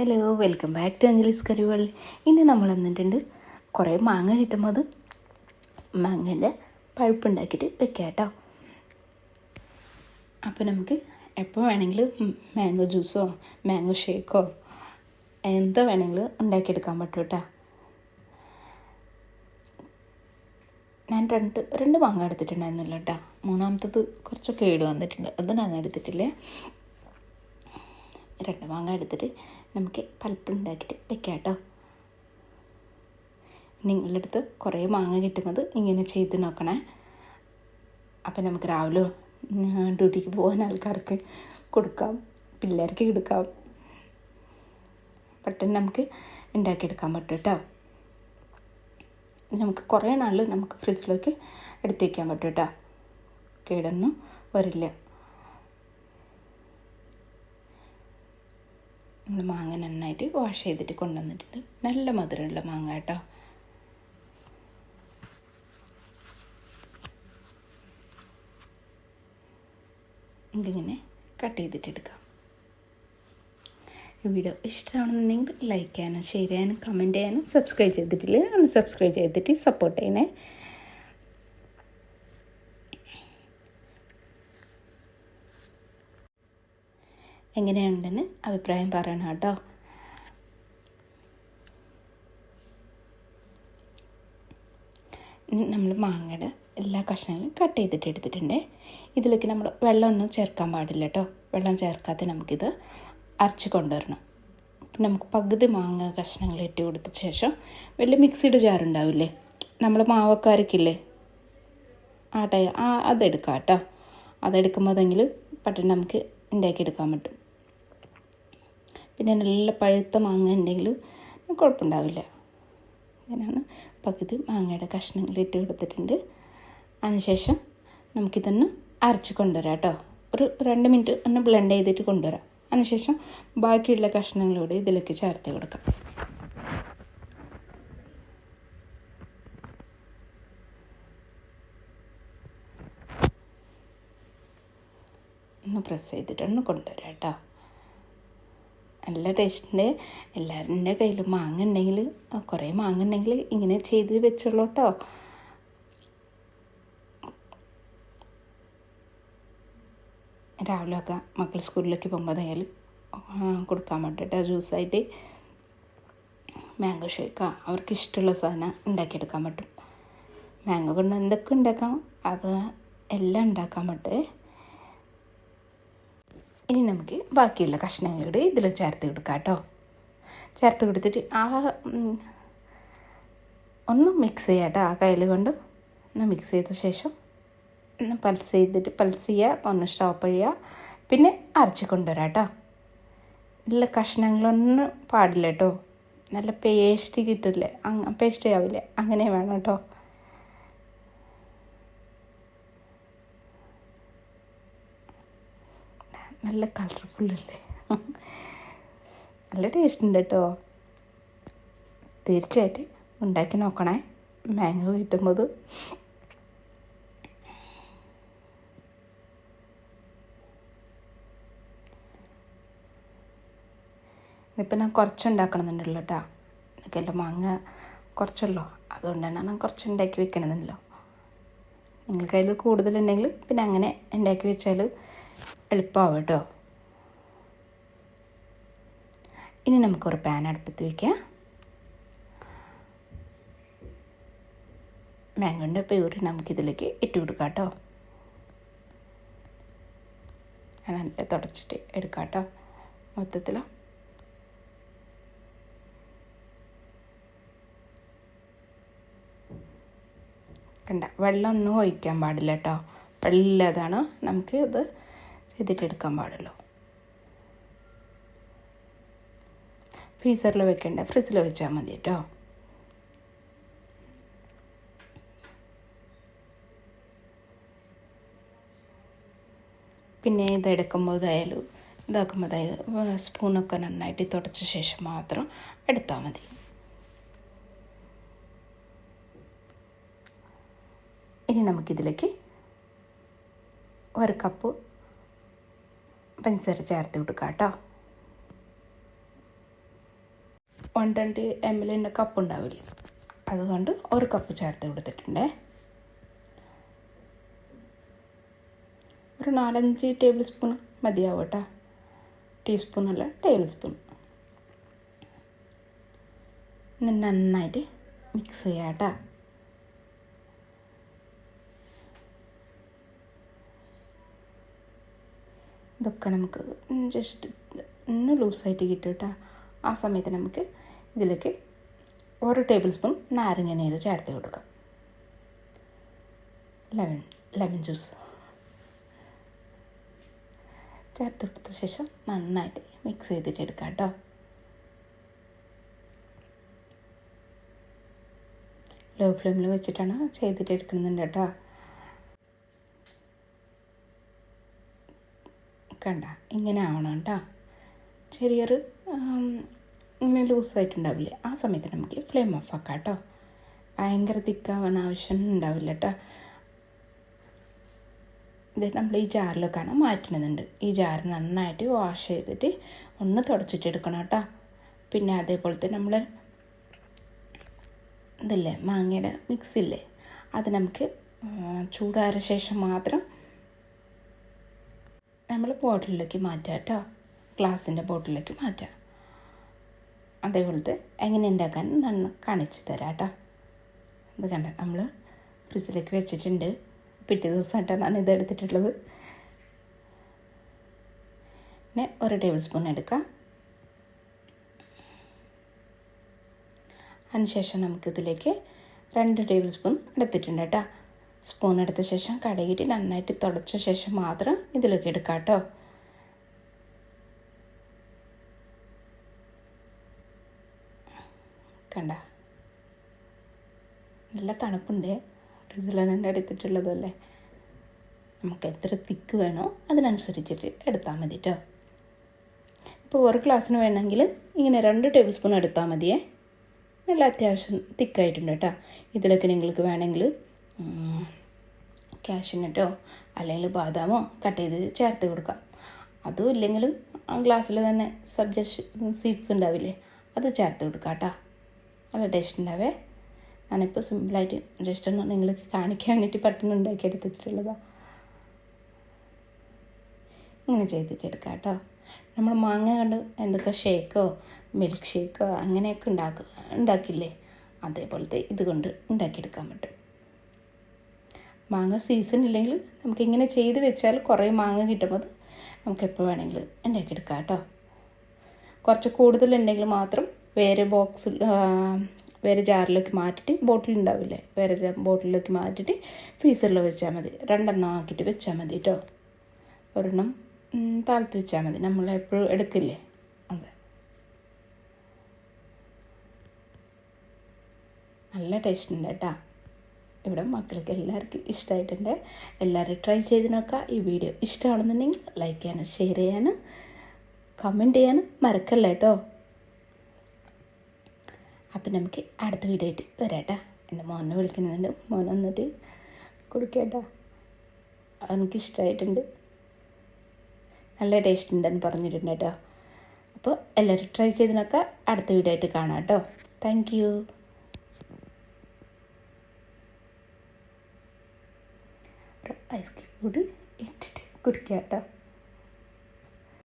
Hello, welcome back to Anjali's curry world. ഇന്ന് നമ്മൾ വന്നിട്ടുണ്ട് കുറേ മാങ്ങ കിട്ടുമ്പോൾ മാങ്ങേൻ്റെ പഴുപ്പുണ്ടാക്കിയിട്ട് വെക്കാം കേട്ടോ. അപ്പോൾ നമുക്ക് എപ്പോൾ വേണമെങ്കിലും മാംഗോ ജ്യൂസോ മാംഗോ ഷേക്കോ എന്താ വേണമെങ്കിലും ഉണ്ടാക്കിയെടുക്കാൻ പറ്റും കേട്ടോ. ഞാൻ രണ്ട് മാങ്ങ എടുത്തിട്ടുണ്ടായിരുന്നല്ലോ കേട്ടോ. മൂന്നാമത്തത് കുറച്ചൊക്കെ കേട് വന്നിട്ടുണ്ട്, അത് ഞാൻ എടുത്തിട്ടില്ലേ. രണ്ട് മാങ്ങ എടുത്തിട്ട് നമുക്ക് പൾപ്പുണ്ടാക്കിയിട്ട് വെക്കാം കേട്ടോ. നിങ്ങളുടെ അടുത്ത് കുറേ മാങ്ങ കിട്ടുന്നത് ഇങ്ങനെ ചെയ്ത് നോക്കണേ. അപ്പം നമുക്ക് രാവിലെ ഡ്യൂട്ടിക്ക് പോകാൻ ആൾക്കാർക്ക് കൊടുക്കാം, പിള്ളേർക്ക് കൊടുക്കാം, പെട്ടെന്ന് നമുക്ക് ഉണ്ടാക്കിയെടുക്കാൻ പറ്റും കേട്ടോ. നമുക്ക് കുറേ നാൾ നമുക്ക് ഫ്രിഡ്ജിലേക്ക് എടുത്ത് വയ്ക്കാൻ പറ്റും കേട്ടോ, കേടൊന്നും വരില്ല. മാങ്ങ നന്നായിട്ട് വാഷ് ചെയ്തിട്ട് കൊണ്ടുവന്നിട്ടുണ്ട്. നല്ല മധുരമുള്ള മാങ്ങ കേട്ടോ. ഇതിങ്ങനെ കട്ട് ചെയ്തിട്ടെടുക്കാം. ഈ വീഡിയോ ഇഷ്ടമാണെന്നുണ്ടെങ്കിൽ ലൈക്ക് ചെയ്യാനും ഷെയർ ചെയ്യാനും കമൻറ്റ് ചെയ്യാനും സബ്സ്ക്രൈബ് ചെയ്തിട്ടില്ല ഒന്ന് സബ്സ്ക്രൈബ് ചെയ്തിട്ട് സപ്പോർട്ട് ചെയ്യണേ. എങ്ങനെയുണ്ടെന്ന് അഭിപ്രായം പറയണം കേട്ടോ. നമ്മൾ മാങ്ങയുടെ എല്ലാ കഷ്ണങ്ങളും കട്ട് ചെയ്തിട്ട് എടുത്തിട്ടുണ്ട്. ഇതിലേക്ക് നമ്മൾ വെള്ളമൊന്നും ചേർക്കാൻ പാടില്ല കേട്ടോ. വെള്ളം ചേർക്കാതെ നമുക്കിത് അരച്ച് കൊണ്ടുവരണം. നമുക്ക് പകുതി മാങ്ങ കഷ്ണങ്ങൾ ഇട്ട് കൊടുത്ത ശേഷം വലിയ മിക്സിയുടെ ജാറുണ്ടാവില്ലേ, നമ്മൾ മാവൊക്കെ അരക്കില്ലേ, അതെടുക്കാം കേട്ടോ. അതെടുക്കുമ്പോൾ അതെങ്കിലും പെട്ടെന്ന് നമുക്ക് ഉണ്ടാക്കിയെടുക്കാൻ പറ്റും. പിന്നെ നല്ല പഴുത്ത മാങ്ങ ഉണ്ടെങ്കിൽ കുഴപ്പമുണ്ടാവില്ല. അങ്ങനെയാണ് പകുതി മാങ്ങയുടെ കഷ്ണങ്ങൾ ഇട്ട് കൊടുത്തിട്ടുണ്ട്. അതിനുശേഷം നമുക്കിതൊന്ന് അരച്ച് കൊണ്ടുവരാം കേട്ടോ. ഒരു 2 മിനിറ്റ് ഒന്ന് ബ്ലെൻഡ് ചെയ്തിട്ട് കൊണ്ടുവരാം. അതിനുശേഷം ബാക്കിയുള്ള കഷ്ണങ്ങളോട് ഇതിലേക്ക് ചേർത്ത് കൊടുക്കാം. ഒന്ന് പ്രസ് ചെയ്തിട്ടൊന്ന് കൊണ്ടുവരാം കേട്ടോ. നല്ല ടേസ്റ്റിൻ്റെ. എല്ലാവരുടെ കയ്യിലും മാങ്ങ ഉണ്ടെങ്കിൽ, കുറേ മാങ്ങ ഉണ്ടെങ്കിൽ ഇങ്ങനെ ചെയ്ത് വെച്ചോളൂ കേട്ടോ. രാവിലെയൊക്കെ മക്കൾ സ്കൂളിലേക്ക് പോകുമ്പോൾ അതായാലും കൊടുക്കാൻ പറ്റും ജ്യൂസായിട്ട്. മാംഗോ ഷേക്കാ അവർക്ക് ഇഷ്ടമുള്ള സാധനം ഉണ്ടാക്കിയെടുക്കാൻ പറ്റും. മാംഗോ കൊണ്ട് എന്തൊക്കെ ഉണ്ടാക്കാം, അത് എല്ലാം ഉണ്ടാക്കാൻ പറ്റേ. ഇനി നമുക്ക് ബാക്കിയുള്ള കഷ്ണങ്ങളോട് ഇതിൽ ചേർത്ത് കൊടുക്കാം കേട്ടോ. ചേർത്ത് കൊടുത്തിട്ട് ഒന്ന് മിക്സ് ചെയ്യാം കേട്ടോ. ആ കയ്യിൽ കൊണ്ട് ഒന്ന് മിക്സ് ചെയ്ത ശേഷം ഒന്ന് പൾസ് ചെയ്യുക, ഒന്ന് സ്റ്റോപ്പ് ചെയ്യുക, പിന്നെ അരച്ച് കൊണ്ടുവരാം കേട്ടോ. നല്ല കഷ്ണങ്ങളൊന്നും പാടില്ല കേട്ടോ. നല്ല പേസ്റ്റ് കിട്ടില്ലേ, പേസ്റ്റ് ആവില്ലേ, അങ്ങനെ വേണം കേട്ടോ. നല്ല കളർഫുള്ളല്ലേ, നല്ല ടേസ്റ്റ് ഉണ്ട് കേട്ടോ. തീർച്ചയായിട്ടും ഉണ്ടാക്കി നോക്കണേ മാംഗോ കിട്ടുമ്പോൾ. ഇതിപ്പോൾ ഞാൻ കുറച്ചുണ്ടാക്കണമെന്നുണ്ടല്ലോ കേട്ടോ. എനിക്കെല്ലാം മാങ്ങ കുറച്ചല്ലോ, അതുകൊണ്ടാണ് ഞാൻ കുറച്ച് ഉണ്ടാക്കി വെക്കണമെന്നല്ലോ. നിങ്ങൾക്ക് അതിൽ കൂടുതലുണ്ടെങ്കിൽ പിന്നെ അങ്ങനെ ഉണ്ടാക്കി വെച്ചാൽ എളുപ്പമാവും കേട്ടോ. ഇനി നമുക്കൊരു പാൻ അടുപ്പത്ത് വയ്ക്കാം. മാംഗോൻ്റെ പ്യൂരി നമുക്കിതിലേക്ക് ഇട്ട് കൊടുക്കാം കേട്ടോ. നല്ല തുടച്ചിട്ട് എടുക്കാം കേട്ടോ മൊത്തത്തിൽ. കണ്ട, വെള്ളമൊന്നും ഒഴിക്കാൻ പാടില്ല കേട്ടോ. വെള്ളമില്ലാതാണ് നമുക്ക് ഇത് ചെയ്തിട്ടെടുക്കാൻ പാടുള്ളൂ. ഫ്രീസറിൽ വെക്കേണ്ട, ഫ്രിഡ്ജിൽ വെച്ചാൽ മതി കേട്ടോ. പിന്നെ ഇതാക്കുമ്പോൾ സ്പൂണൊക്കെ നന്നായിട്ട് തുടച്ച ശേഷം മാത്രം എടുത്താൽ മതി. ഇനി നമുക്കിതിലേക്ക് 1 കപ്പ് പഞ്ചസാര ചേർത്ത് കൊടുക്കാം കേട്ടോ. 120 ml കപ്പ് ഉണ്ടാവില്ല, അതുകൊണ്ട് 1 കപ്പ് ചേർത്ത് കൊടുത്തിട്ടുണ്ട്. ഒരു 4-5 ടേബിൾ സ്പൂൺ മതിയാവും കേട്ടോ, ടീസ്പൂണല്ല ടേബിൾ സ്പൂൺ. നന്നായിട്ട് മിക്സ് ചെയ്യാം കേട്ടോ. ഇതൊക്കെ നമുക്ക് ജസ്റ്റ് ഒന്ന് ലൂസായിട്ട് കിട്ടും കേട്ടോ. ആ സമയത്ത് നമുക്ക് ഇതിലേക്ക് 1 ടേബിൾ സ്പൂൺ നാരങ്ങ നീര് ചേർത്ത് കൊടുക്കാം. ലെമൺ ജ്യൂസ് ചേർത്ത് കൊടുത്ത ശേഷം നന്നായിട്ട് മിക്സ് ചെയ്തിട്ട് എടുക്കാം കേട്ടോ. ലോ ഫ്ലെയിമിൽ വെച്ചിട്ടാണ് ചെയ്തിട്ട് എടുക്കുന്നുണ്ട് കേട്ടോ. കണ്ട ഇങ്ങനെ ആവണം കേട്ടോ. ചെറിയൊരു ഇങ്ങനെ ലൂസായിട്ടുണ്ടാവില്ലേ, ആ സമയത്ത് നമുക്ക് ഫ്ലെയിം ഓഫ് ആക്കാം കേട്ടോ. ഭയങ്കര തിക്കാവാൻ ആവശ്യം ഉണ്ടാവില്ല കേട്ടോ. ഇത് നമ്മൾ ഈ ജാറിലേക്കാണ് മാറ്റുന്നുണ്ട്. ഈ ജാർ നന്നായിട്ട് വാഷ് ചെയ്തിട്ട് ഒന്ന് തുടച്ചിട്ട് എടുക്കണം കേട്ടോ. പിന്നെ അതേപോലത്തെ നമ്മൾ ഇതില്ലേ മാങ്ങയുടെ മിക്സില്ലേ, അത് നമുക്ക് ചൂടാറിയ ശേഷം മാത്രം നമ്മൾ ബോട്ടിലിലേക്ക് മാറ്റുക കേട്ടോ. ഗ്ലാസിൻ്റെ ബോട്ടിലേക്ക് മാറ്റുക. അതേപോലത്തെ എങ്ങനെ ഉണ്ടാക്കാൻ ഞാൻ കാണിച്ചു തരാം കേട്ടോ. ഇത് കണ്ട നമ്മൾ ഫ്രിഡ്ജിലേക്ക് വെച്ചിട്ടുണ്ട്. പിറ്റേ ദിവസമായിട്ടാണ് ഞാൻ ഇത് എടുത്തിട്ടുള്ളത്. പിന്നെ 1 ടേബിൾ സ്പൂൺ എടുക്കാം. അതിനുശേഷം നമുക്കിതിലേക്ക് 2 ടേബിൾ സ്പൂൺ എടുത്തിട്ടുണ്ട് കേട്ടോ. സ്പൂൺ എടുത്ത ശേഷം കടയിട്ട് നന്നായിട്ട് തുടച്ച ശേഷം മാത്രം ഇതിലേക്ക് എടുക്കാം കേട്ടോ. കണ്ട നല്ല തണുപ്പുണ്ട്. ഫ്രിഡ്ജിലാണ് എൻ്റെ എടുത്തിട്ടുള്ളതല്ലേ. നമുക്ക് എത്ര തിക്ക് വേണോ അതിനനുസരിച്ചിട്ട് എടുത്താൽ മതി കേട്ടോ. ഇപ്പോൾ 1 ഗ്ലാസ്സിന് വേണമെങ്കിൽ ഇങ്ങനെ 2 ടേബിൾ സ്പൂൺ എടുത്താൽ മതിയേ. നല്ല അത്യാവശ്യം തിക്കായിട്ടുണ്ട് കേട്ടോ. ഇതിലൊക്കെ നിങ്ങൾക്ക് വേണമെങ്കിൽ കാഷ്യൂനട്ടോ അല്ലെങ്കിൽ ബാദാമോ കട്ട് ചെയ്ത് ചേർത്ത് കൊടുക്കാം. അതും ഇല്ലെങ്കിൽ ആ ഗ്ലാസ്സിൽ തന്നെ സബ്ജ സീഡ്സ് ഉണ്ടാവില്ലേ, അത് ചേർത്ത് കൊടുക്കാം കേട്ടോ. നല്ല ടേസ്റ്റ് ഉണ്ടാവേ. ഞാനിപ്പോൾ സിമ്പിളായിട്ട് ജസ്റ്റ് ഒന്ന് നിങ്ങൾക്ക് കാണിക്കാൻ വേണ്ടിയിട്ട് പെട്ടെന്ന് ഉണ്ടാക്കി എടുത്തിട്ടുള്ളതാണ്. ഇങ്ങനെ ചെയ്തിട്ട് എടുക്കാം കേട്ടോ. നമ്മൾ മാങ്ങ കൊണ്ട് എന്തൊക്കെ ഷേക്കോ മിൽക്ക് ഷേക്കോ അങ്ങനെയൊക്കെ ഉണ്ടാക്കില്ലേ, അതേപോലത്തെ ഇതുകൊണ്ട് ഉണ്ടാക്കിയെടുക്കാൻ പറ്റും. മാങ്ങ സീസൺ ഇല്ലെങ്കിൽ നമുക്കിങ്ങനെ ചെയ്ത് വെച്ചാൽ കുറേ മാങ്ങ കിട്ടുമ്പോൾ നമുക്ക് എപ്പോൾ വേണമെങ്കിലും ഉണ്ടാക്കിയെടുക്കാം കേട്ടോ. കുറച്ച് കൂടുതലുണ്ടെങ്കിൽ മാത്രം വേറെ ജാറിലേക്ക് മാറ്റിയിട്ട് ബോട്ടിലുണ്ടാവില്ലേ, വേറെ ബോട്ടിലേക്ക് മാറ്റിയിട്ട് ഫ്രീസറിൽ വെച്ചാൽ മതി. 2 ആക്കിയിട്ട് വെച്ചാൽ മതി കേട്ടോ. 1 താഴ്ത്തി വെച്ചാൽ മതി, നമ്മൾ എപ്പോഴും എടുക്കില്ലേ. അതെ, നല്ല ടേസ്റ്റ് ഉണ്ട് കേട്ടോ. ഇവിടെ മക്കൾക്ക് എല്ലാവർക്കും ഇഷ്ടമായിട്ടുണ്ട്. എല്ലാവരും ട്രൈ ചെയ്ത് നോക്കുക. ഈ വീഡിയോ ഇഷ്ടമാണെന്നുണ്ടെങ്കിൽ ലൈക്ക് ചെയ്യാനും ഷെയർ ചെയ്യാനും കമൻറ്റ് ചെയ്യാനും മറക്കല്ല കേട്ടോ. അപ്പം നമുക്ക് അടുത്ത വീഡിയോ ആയിട്ട് വരാം കേട്ടോ. എൻ്റെ മോനെ വിളിക്കുന്നുണ്ട്, മോൻ വന്നിട്ട് കൊടുക്കേട്ടാ. എനിക്കിഷ്ടമായിട്ടുണ്ട്, നല്ല ടേസ്റ്റ് ഉണ്ടെന്ന് പറഞ്ഞിട്ടുണ്ട് കേട്ടോ. അപ്പോൾ എല്ലാവരും ട്രൈ ചെയ്ത് നോക്കുക. അടുത്ത വീഡിയോ ആയിട്ട് കാണാം കേട്ടോ. Thank you. ഐസ് ക്രീം കൂടി ഇട്ടിട്ട് കുടിക്കാം കേട്ടോ.